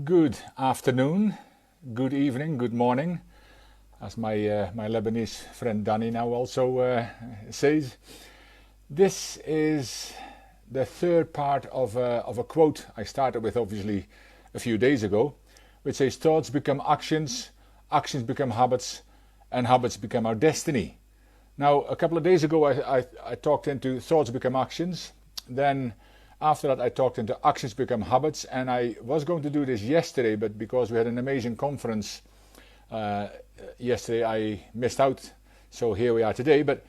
Good afternoon, good evening, good morning, as my Lebanese friend Danny now also says. This is the third part of a quote I started with, obviously, a few days ago, which says, thoughts become actions, actions become habits, and habits become our destiny. Now, a couple of days ago, I talked into thoughts become actions. Then after that, I talked into actions become habits, and I was going to do this yesterday, but because we had an amazing conference yesterday, I missed out. So here we are today. But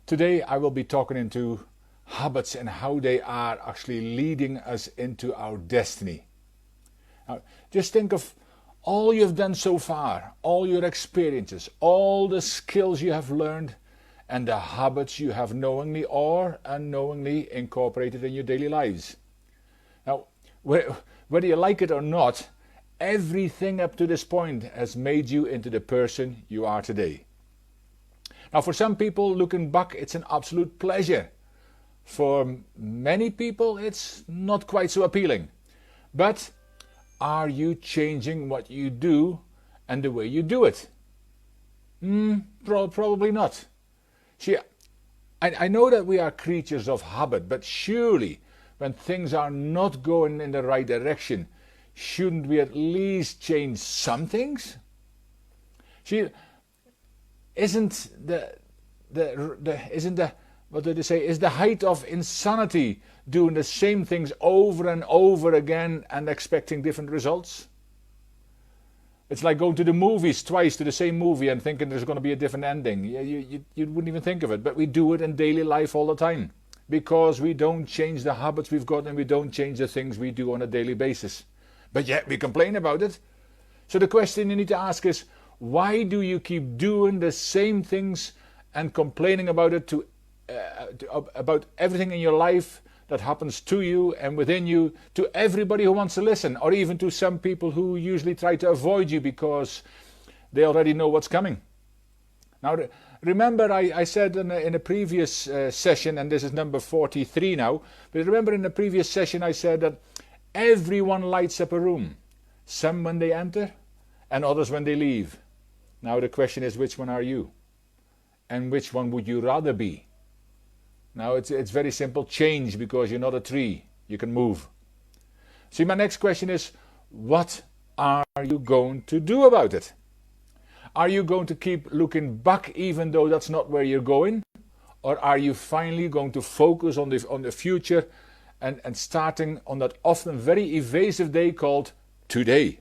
today I will be talking into habits and how they are actually leading us into our destiny. Now, just think of all you've done so far, all your experiences, all the skills you have learned, and the habits you have knowingly or unknowingly incorporated in your daily lives. Now, whether you like it or not, everything up to this point has made you into the person you are today. Now, for some people, looking back, it's an absolute pleasure. For many people, it's not quite so appealing. But are you changing what you do and the way you do it? Probably not. See, I know that we are creatures of habit, but surely when things are not going in the right direction, shouldn't we at least change some things? See, isn't what do they say, is the height of insanity doing the same things over and over again and expecting different results? It's like going to the movies twice to the same movie and thinking there's going to be a different ending. You wouldn't even think of it, but we do it in daily life all the time because we don't change the habits we've got and we don't change the things we do on a daily basis. But yet we complain about it. So the question you need to ask is, why do you keep doing the same things and complaining about it about everything in your life that happens to you and within you, to everybody who wants to listen, or even to some people who usually try to avoid you because they already know what's coming? Now, remember I said in a previous session, and this is number 43 now, but remember in the previous session I said that everyone lights up a room, some when they enter and others when they leave. Now the question is, which one are you? And which one would you rather be? Now it's very simple. Change, because you're not a tree. You can move. See, my next question is, what are you going to do about it? Are you going to keep looking back even though that's not where you're going? Or are you finally going to focus on the future and starting on that often very evasive day called today?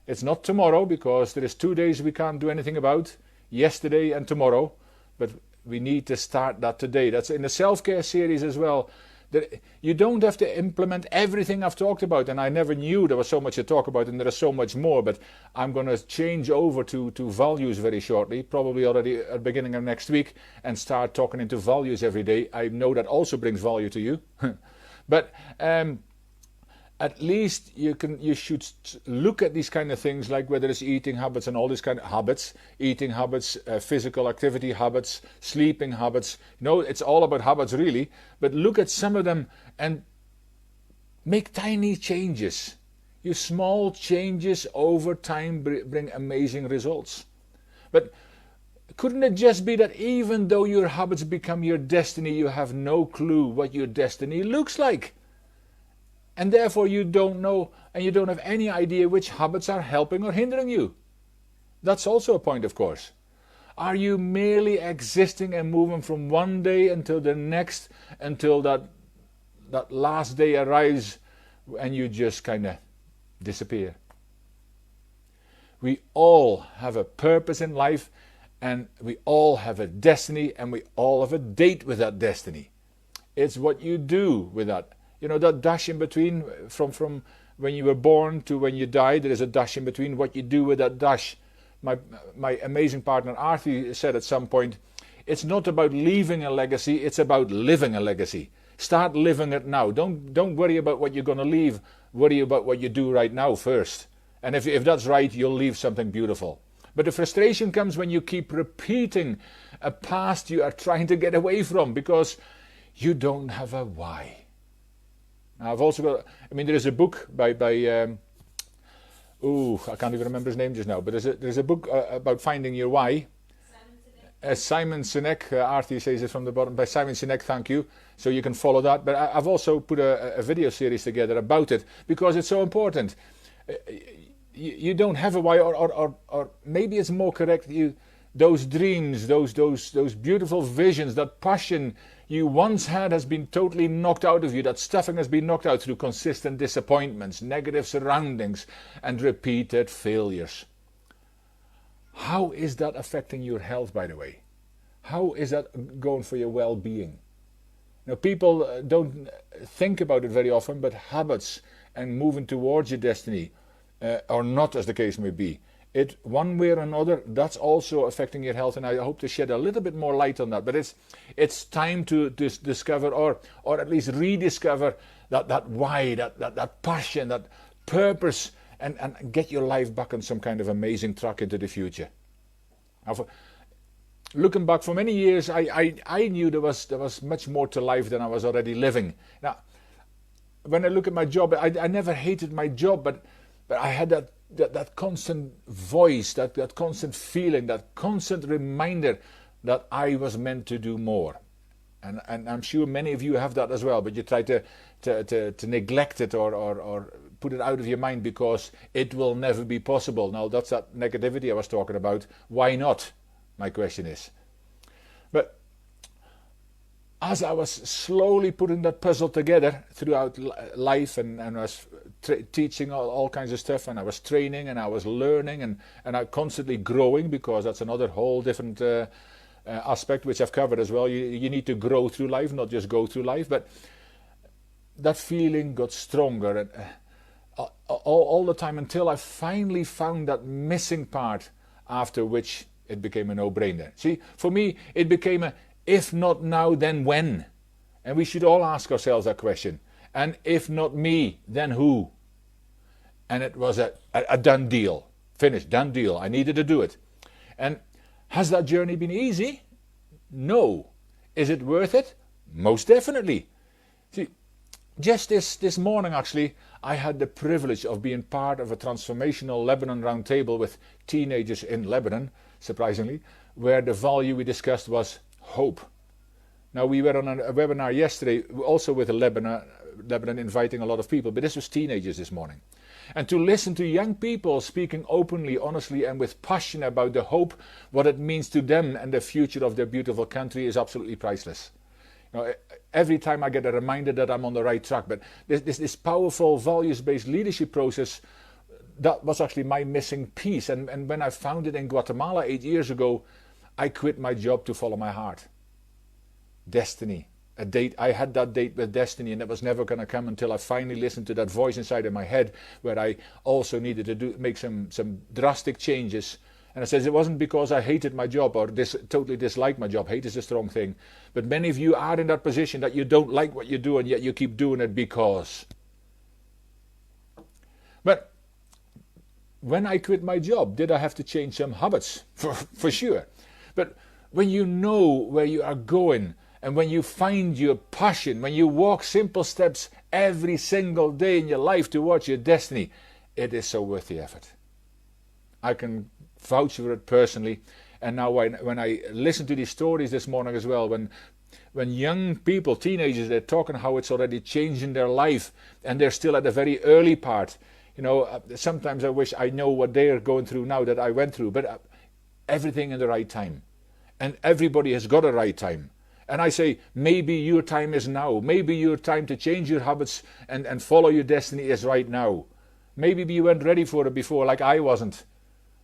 It's not tomorrow, because there is 2 days we can't do anything about, yesterday and tomorrow, but we need to start that today. That's in the self-care series as well. That you don't have to implement everything I've talked about, and I never knew there was so much to talk about, and there is so much more, but I'm going to change over to values very shortly, probably already at the beginning of next week, and start talking into values every day. I know that also brings value to you. But at least you should look at these kind of things, like whether it's eating habits and all these kind of habits, eating habits, physical activity habits, sleeping habits. It's all about habits really, but look at some of them and make tiny changes. Your small changes over time bring amazing results. But couldn't it just be that even though your habits become your destiny, you have no clue what your destiny looks like? And therefore you don't know and you don't have any idea which habits are helping or hindering you. That's also a point, of course. Are you merely existing and moving from one day until the next, until that last day arrives and you just kind of disappear? We all have a purpose in life, and we all have a destiny, and we all have a date with that destiny. It's what you do with that. That dash in between, from when you were born to when you died, there is a dash in between. What you do with that dash. My amazing partner Arthur said at some point, it's not about leaving a legacy, it's about living a legacy. Start living it now. Don't worry about what you're going to leave. Worry about what you do right now first. And if that's right, you'll leave something beautiful. But the frustration comes when you keep repeating a past you are trying to get away from because you don't have a why. I've also got, there is a book by Ooh, I can't even remember his name just now. But there's a book about finding your why. Simon Sinek, Arthur says it from the bottom, by Simon Sinek, thank you. So you can follow that. But I've also put a video series together about it because it's so important. You don't have a why, or maybe it's more correct, those dreams, those beautiful visions, that passion you once had has been totally knocked out of you. That stuffing has been knocked out through consistent disappointments, negative surroundings, and repeated failures. How is that affecting your health, by the way? How is that going for your well-being? Now, people don't think about it very often, but habits and moving towards your destiny, or not, as the case may be, it one way or another, that's also affecting your health, and I hope to shed a little bit more light on that. But it's time to discover, or at least rediscover that why, that passion, that purpose, and get your life back on some kind of amazing track into the future. Now, looking back, for many years, I knew there was much more to life than I was already living. Now, when I look at my job, I never hated my job, but I had that constant voice, that constant feeling, that constant reminder that I was meant to do more. And I'm sure many of you have that as well, but you try to neglect it or put it out of your mind because it will never be possible. Now, that's that negativity I was talking about. Why not? My question is. But as I was slowly putting that puzzle together throughout life, and I was teaching all kinds of stuff, and I was training, and I was learning, and I'm constantly growing, because that's another whole different aspect which I've covered as well. You need to grow through life, not just go through life. But that feeling got stronger, and all the time, until I finally found that missing part, after which it became a no-brainer. See, for me, it became a if not now, then when? And we should all ask ourselves that question. And if not me, then who? And it was a done deal. Finished, done deal. I needed to do it. And has that journey been easy? No. Is it worth it? Most definitely. See, just this morning, actually, I had the privilege of being part of a transformational Lebanon roundtable with teenagers in Lebanon, surprisingly, where the value we discussed was hope. Now, we were on a webinar yesterday, also with Lebanon inviting a lot of people, but this was teenagers this morning. And to listen to young people speaking openly, honestly, and with passion about the hope, what it means to them and the future of their beautiful country, is absolutely priceless. You know, every time I get a reminder that I'm on the right track. But this powerful values-based leadership process, that was actually my missing piece. And when I found it in Guatemala 8 years ago, I quit my job to follow my heart. Destiny. A date. I had that date with destiny, and it was never going to come until I finally listened to that voice inside of my head, where I also needed to make some drastic changes. And I said it wasn't because I hated my job or totally disliked my job. Hate is a strong thing. But many of you are in that position that you don't like what you do, and yet you keep doing it because. But when I quit my job, did I have to change some habits? For sure. But when you know where you are going, and when you find your passion, when you walk simple steps every single day in your life towards your destiny, it is so worth the effort. I can vouch for it personally. And now when I listen to these stories this morning as well, when young people, teenagers, they're talking how it's already changing their life, and they're still at the very early part. You know, sometimes I wish I know what they're going through now that I went through, but everything in the right time. And everybody has got a right time. And I say, maybe your time is now. Maybe your time to change your habits and follow your destiny is right now. Maybe you weren't ready for it before, like I wasn't.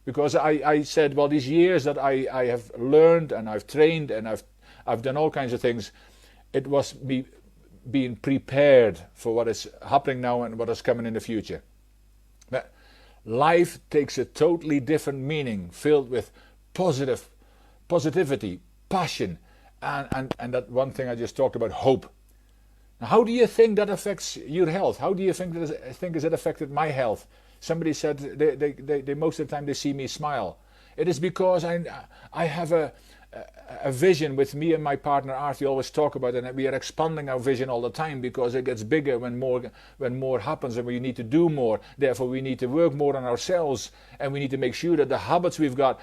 Because I said, well, these years that I have learned and I've trained and I've done all kinds of things, it was me being prepared for what is happening now and what is coming in the future. But life takes a totally different meaning, filled with positivity, passion, and that one thing I just talked about, hope. Now, how do you think that affects your health? How do you think has it affected my health? Somebody said they most of the time they see me smile. It is because I have a vision with me and my partner Art. We always talk about it, and we are expanding our vision all the time because it gets bigger when more happens and we need to do more. Therefore, we need to work more on ourselves, and we need to make sure that the habits we've got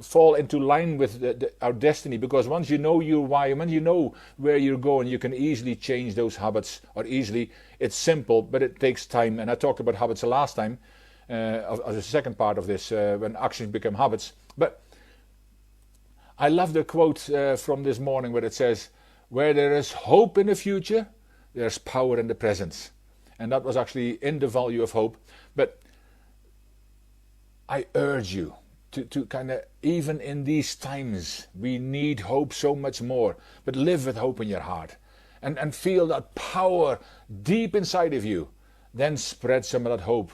fall into line with our destiny. Because once you know your why, once you know where you're going, you can easily change those habits, or easily. It's simple, but it takes time. And I talked about habits the last time, as the second part of this, when actions become habits. But I love the quote from this morning where it says, where there is hope in the future, there's power in the present. And that was actually in the value of hope. But I urge you to kind of, even in these times, we need hope so much more. But live with hope in your heart and feel that power deep inside of you. Then spread some of that hope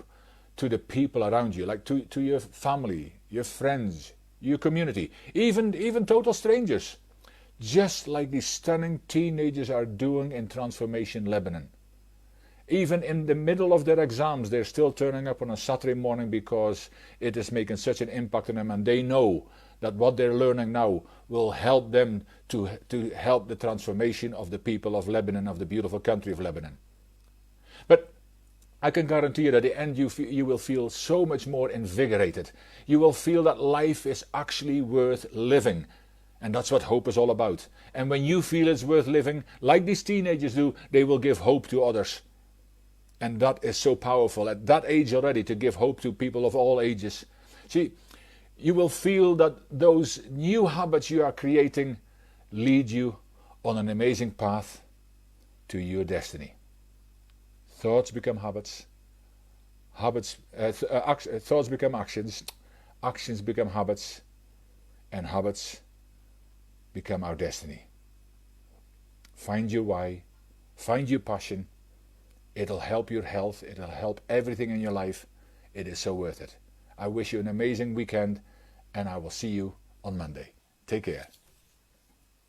to the people around you, like to your family, your friends, your community, even total strangers, just like these stunning teenagers are doing in Transformation Lebanon. Even in the middle of their exams, they're still turning up on a Saturday morning because it is making such an impact on them, and they know that what they're learning now will help them to help the transformation of the people of Lebanon, of the beautiful country of Lebanon. But I can guarantee you that at the end you will feel so much more invigorated. You will feel that life is actually worth living. And that's what hope is all about. And when you feel it's worth living, like these teenagers do, they will give hope to others. And that is so powerful at that age already, to give hope to people of all ages. See, you will feel that those new habits you are creating lead you on an amazing path to your destiny. Thoughts become habits, thoughts become actions, actions become habits, and habits become our destiny. Find your why, find your passion. It'll help your health, it'll help everything in your life. It is so worth it. I wish you an amazing weekend, and I will see you on Monday. Take care.